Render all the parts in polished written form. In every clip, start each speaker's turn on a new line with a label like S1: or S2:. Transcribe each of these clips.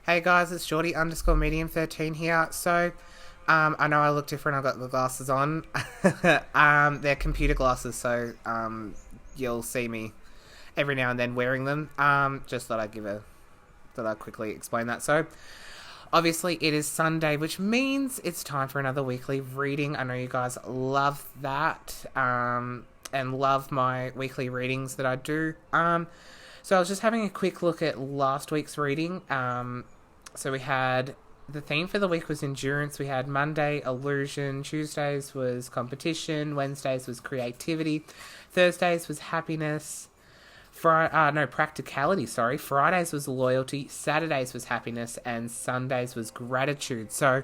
S1: Hey guys, it's Geordie underscore medium 13 here. So, I know I look different. I've got the glasses on. They're computer glasses, so you'll see me every now and then wearing them. Just thought I'd quickly explain that. So, obviously, it is Sunday, which means it's time for another weekly reading. I know you guys love that, and love my weekly readings that I do. So I was just having a quick look at last week's reading. So we had, the theme for the week was endurance. We had Monday, illusion. Tuesdays was competition. Wednesdays was creativity. Thursdays was happiness. Practicality, sorry. Fridays was loyalty. Saturdays was happiness. And Sundays was gratitude. So,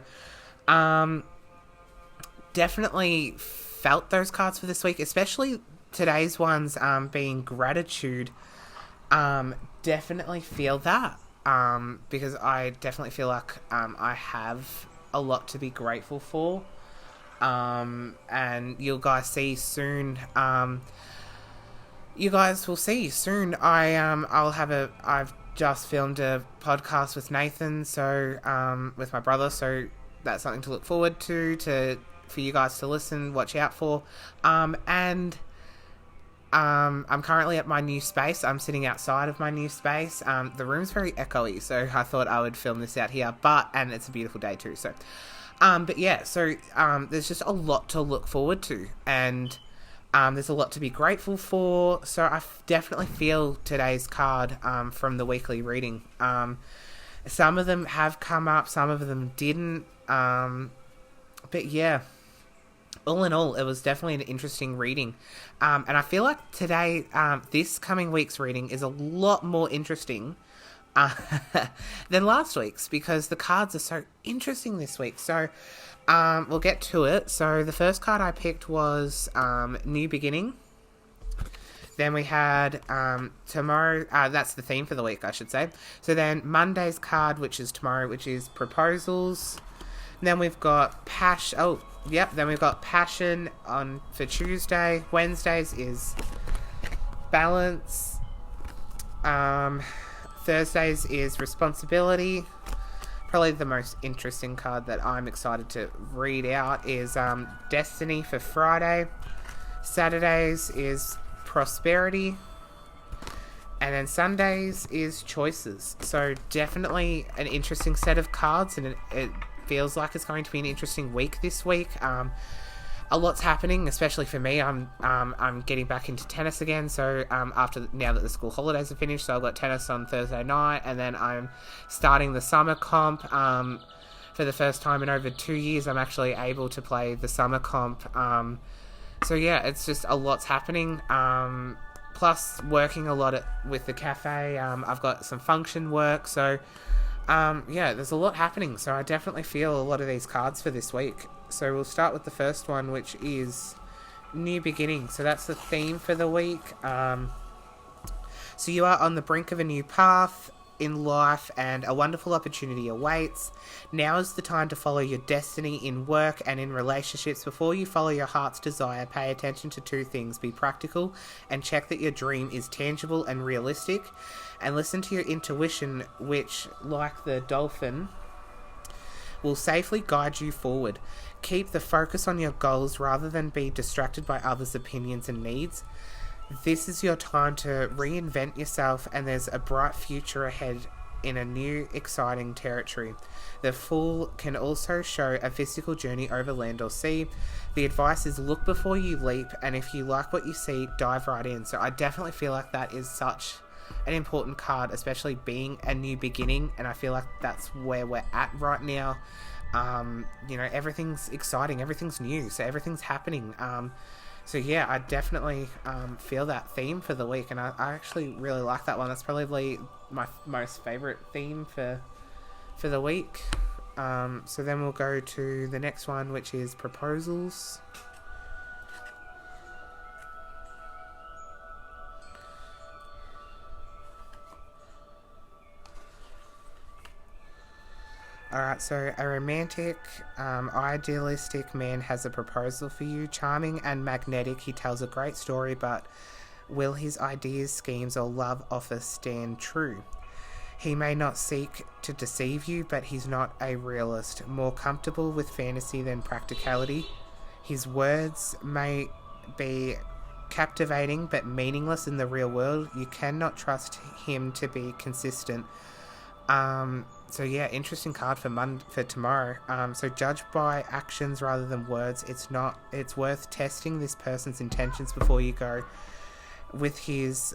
S1: definitely felt those cards for this week, especially today's ones, being gratitude. Definitely feel that. Because I definitely feel like I have a lot to be grateful for, and you guys see soon. You guys will see soon. I've just filmed a podcast with Nathan, so with my brother, so that's something to look forward to for you guys to listen, watch out for, and. I'm currently at my new space. I'm sitting outside of my new space. The room's very echoey, so I thought I would film this out here. And it's a beautiful day too. So, there's just a lot to look forward to, and there's a lot to be grateful for. So I definitely feel today's card from the weekly reading. Some of them have come up, some of them didn't. But yeah. All in all, it was definitely an interesting reading. And I feel like today, this coming week's reading is a lot more interesting than last week's, because the cards are so interesting this week. So we'll get to it. So the first card I picked was New Beginning. Then we had tomorrow, that's the theme for the week, I should say. So then Monday's card, which is tomorrow, which is Proposals. And then we've got Passion. Then we've got Passion for Tuesday. Wednesdays is Balance. Thursdays is Responsibility. Probably the most interesting card that I'm excited to read out is Destiny for Friday. Saturdays is Prosperity. And then Sundays is Choices. So definitely an interesting set of cards, and it feels like it's going to be an interesting week this week. A lot's happening, especially for me. I'm getting back into tennis again. So now that the school holidays are finished, so I've got tennis on Thursday night, and then I'm starting the summer comp. For the first time in over 2 years, I'm actually able to play the summer comp. So yeah, it's just a lot's happening. Plus working a lot with the cafe. I've got some function work, so. There's a lot happening, so I definitely feel a lot of these cards for this week. So we'll start with the first one, which is New Beginning. So that's the theme for the week. So you are on the brink of a new path in life, and a wonderful opportunity awaits. Now is the time to follow your destiny in work and in relationships. Before you follow your heart's desire, pay attention to two things. Be practical and check that your dream is tangible and realistic. And listen to your intuition, which, like the dolphin, will safely guide you forward. Keep the focus on your goals rather than be distracted by others' opinions and needs. This is your time to reinvent yourself, and there's a bright future ahead in a new, exciting territory. The Fool can also show a physical journey over land or sea. The advice is look before you leap, and if you like what you see, dive right in. So I definitely feel like that is such an important card, especially being a new beginning, and I feel like that's where we're at right now. Everything's exciting, everything's new, so everything's happening. So yeah, I definitely feel that theme for the week, and I actually really like that one. That's probably my most favourite theme for the week. So then we'll go to the next one, which is Proposals. Alright, so a romantic, idealistic man has a proposal for you. Charming and magnetic, he tells a great story, but will his ideas, schemes, or love offer stand true? He may not seek to deceive you, but he's not a realist, more comfortable with fantasy than practicality. His words may be captivating but meaningless in the real world. You cannot trust him to be consistent. So yeah, interesting card for tomorrow. So judge by actions rather than words. It's worth testing this person's intentions before you go with his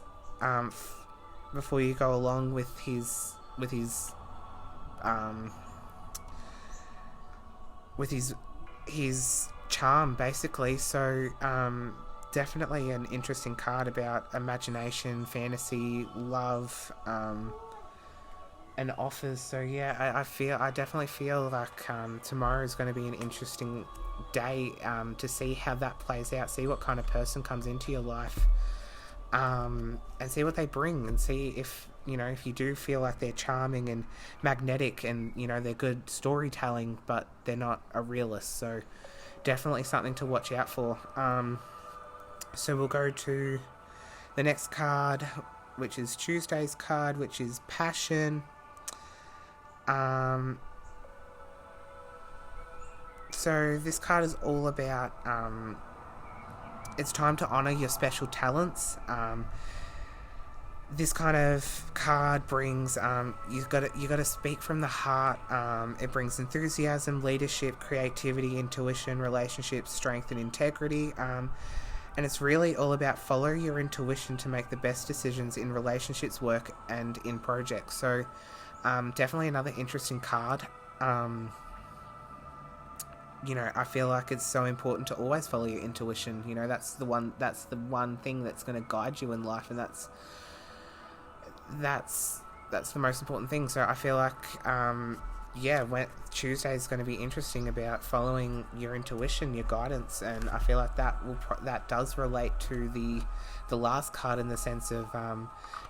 S1: before you go along with his charm, basically. So definitely an interesting card about imagination, fantasy, love, and offers. So yeah, I definitely feel like tomorrow is going to be an interesting day to see how that plays out, see what kind of person comes into your life, and see what they bring, and see if you do feel like they're charming and magnetic, and they're good storytelling, but they're not a realist. So definitely something to watch out for. So we'll go to the next card, which is Tuesday's card, which is Passion. So this card is all about it's time to honor your special talents. This kind of card brings you got to speak from the heart. It brings enthusiasm, leadership, creativity, intuition, relationships, strength, and integrity. And it's really all about follow your intuition to make the best decisions in relationships, work, and in projects. So definitely another interesting card. I feel like it's so important to always follow your intuition. That's the one thing that's going to guide you in life, and that's the most important thing. So I feel like when Tuesday is going to be interesting about following your intuition, your guidance, and I feel like that does relate to the last card, in the sense of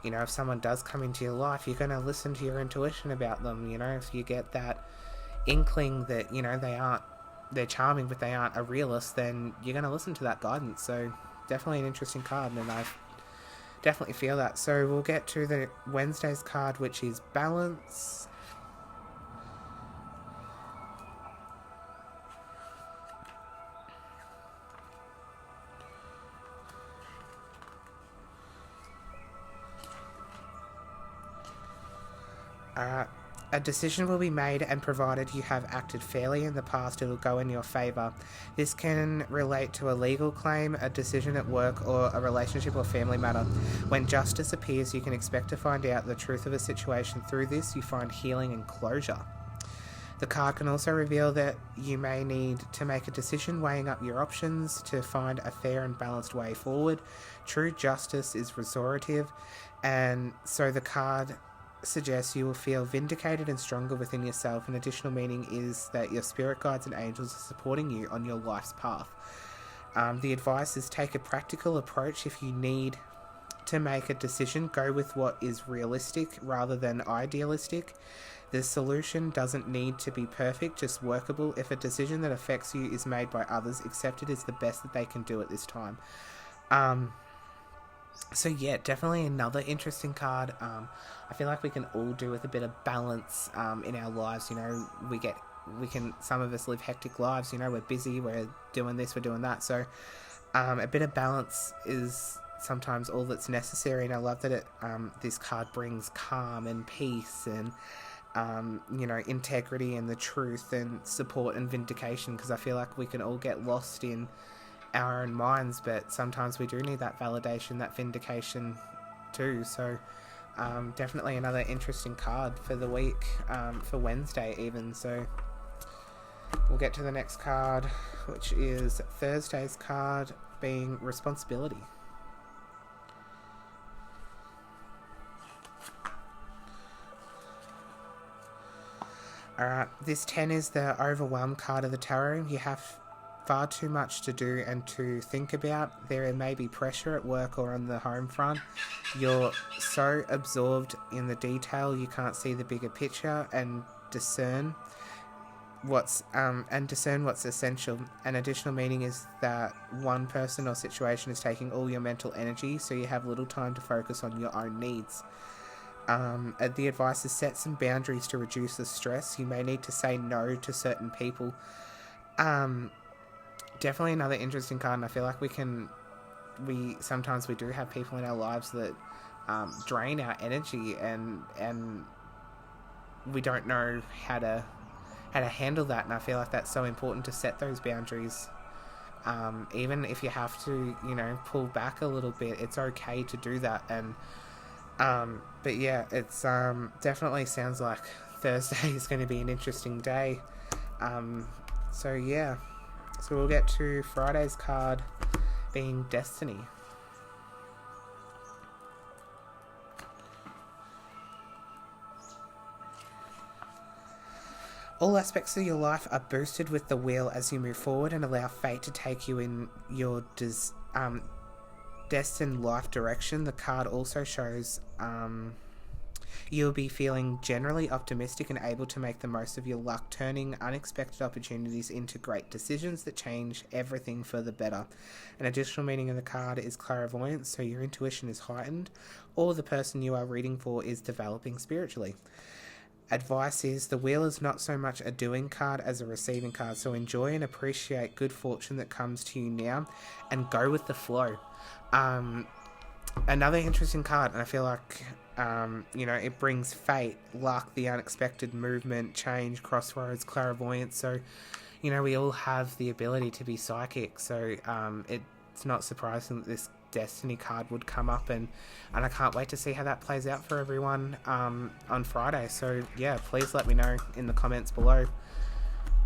S1: if someone does come into your life, you're going to listen to your intuition about them. If you get that inkling that they're charming but they aren't a realist, then you're going to listen to that guidance. So definitely an interesting card, and I definitely feel that. So we'll get to the Wednesday's card, which is Balance. A decision will be made, and provided you have acted fairly in the past, it will go in your favour. This can relate to a legal claim, a decision at work, or a relationship or family matter. When justice appears, you can expect to find out the truth of a situation. Through this, you find healing and closure. The card can also reveal that you may need to make a decision, weighing up your options to find a fair and balanced way forward. True justice is restorative, and so the card suggests you will feel vindicated and stronger within yourself. An additional meaning is that your spirit guides and angels are supporting you on your life's path. The advice is take a practical approach. If you need to make a decision, go with what is realistic rather than idealistic. The solution doesn't need to be perfect, just workable. If a decision that affects you is made by others, accept it as the best that they can do at this time. So yeah, definitely another interesting card. I feel like we can all do with a bit of balance in our lives. Some of us live hectic lives. We're busy, we're doing this, we're doing that. So a bit of balance is sometimes all that's necessary. And I love that this card brings calm and peace and integrity and the truth and support and vindication, because I feel like we can all get lost in our own minds, but sometimes we do need that validation, that vindication too. So definitely another interesting card for the week, for Wednesday even. So we'll get to the next card, which is Thursday's card, being Responsibility. Alright, this 10 is the overwhelmed card of the tarot. You have far too much to do and to think about. There may be pressure at work or on the home front. You're so absorbed in the detail you can't see the bigger picture and discern what's essential. An additional meaning is that one person or situation is taking all your mental energy, so you have little time to focus on your own needs. The advice is set some boundaries to reduce the stress. You may need to say no to certain people. Definitely another interesting card, and I feel like sometimes we do have people in our lives that drain our energy, and we don't know how to handle that. And I feel like that's so important to set those boundaries. Even if you have to, pull back a little bit, it's okay to do that. And but yeah, it's definitely sounds like Thursday is going to be an interesting day. So yeah, so we'll get to Friday's card being Destiny. All aspects of your life are boosted with the wheel as you move forward and allow fate to take you in your destined life direction. The card also shows you'll be feeling generally optimistic and able to make the most of your luck, turning unexpected opportunities into great decisions that change everything for the better. An additional meaning of the card is clairvoyance, so your intuition is heightened, or the person you are reading for is developing spiritually. Advice is the wheel is not so much a doing card as a receiving card, so enjoy and appreciate good fortune that comes to you now and go with the flow. Another interesting card, and I feel like it brings fate, luck, the unexpected, movement, change, crossroads, clairvoyance. So we all have the ability to be psychic, so it's not surprising that this Destiny card would come up, and I can't wait to see how that plays out for everyone on Friday. So yeah, please let me know in the comments below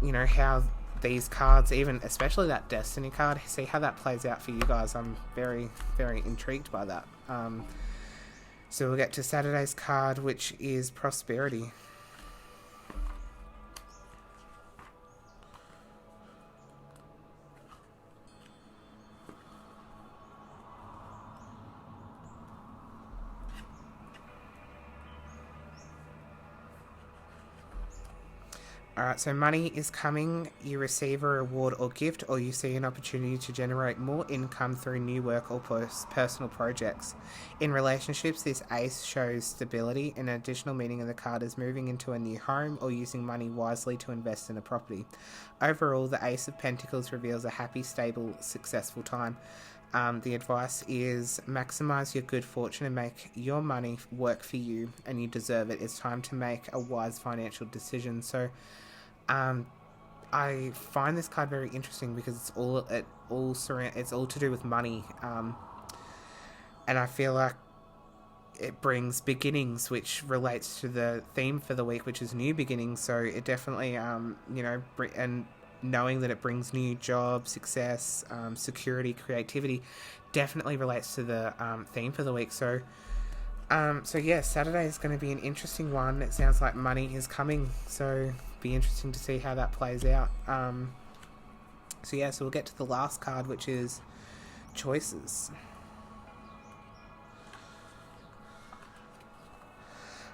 S1: how these cards, even especially that Destiny card, see how that plays out for you guys. I'm very, very intrigued by that. So we'll get to Saturday's card, which is Prosperity. Alright, so money is coming, you receive a reward or gift, or you see an opportunity to generate more income through new work or personal projects. In relationships, this ace shows stability. An additional meaning of the card is moving into a new home or using money wisely to invest in a property. Overall, the Ace of Pentacles reveals a happy, stable, successful time. The advice is maximize your good fortune and make your money work for you, and you deserve it. It's time to make a wise financial decision. So I find this card very interesting because it's all to do with money, and I feel like it brings beginnings, which relates to the theme for the week, which is new beginnings. So it definitely and knowing that it brings new jobs, success, security, creativity, definitely relates to the theme for the week. So yeah, Saturday is going to be an interesting one. It sounds like money is coming, so be interesting to see how that plays out. So we'll get to the last card, which is Choices.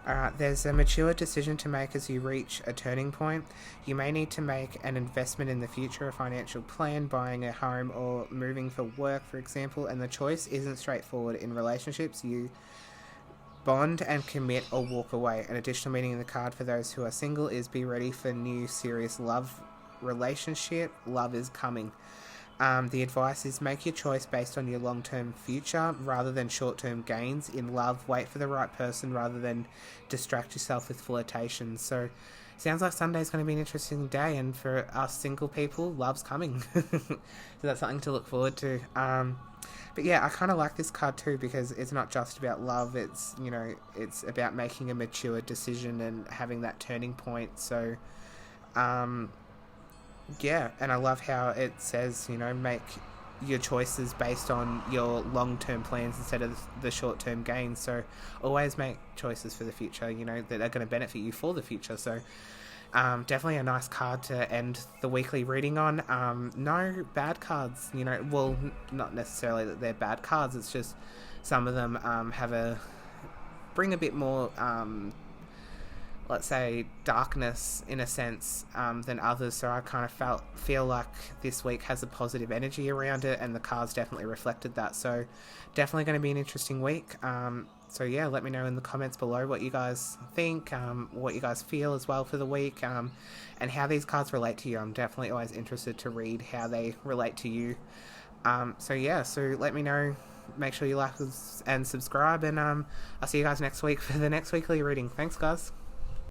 S1: Alright, there's a mature decision to make as you reach a turning point. You may need to make an investment in the future, a financial plan, buying a home, or moving for work, for example, and the choice isn't straightforward. In relationships, you bond and commit or walk away. An additional meaning in the card for those who are single is be ready for new serious love relationship. Love is coming. The advice is make your choice based on your long-term future rather than short-term gains. In love, wait for the right person rather than distract yourself with flirtation. So sounds like Sunday's going to be an interesting day, and for us single people, love's coming. So that's something to look forward to. But yeah, I kind of like this card too because it's not just about love. It's it's about making a mature decision and having that turning point. So yeah, and I love how it says make your choices based on your long-term plans instead of the short-term gains. So always make choices for the future that are going to benefit you for the future. So definitely a nice card to end the weekly reading on. No bad cards, well, not necessarily that they're bad cards, it's just some of them bring a bit more let's say darkness in a sense than others. So I kind of feel like this week has a positive energy around it, and the cards definitely reflected that. So definitely going to be an interesting week. So yeah, let me know in the comments below what you guys think, what you guys feel as well for the week, and how these cards relate to you. I'm definitely always interested to read how they relate to you. So yeah, so let me know. Make sure you like and subscribe, and I'll see you guys next week for the next weekly reading. Thanks, guys.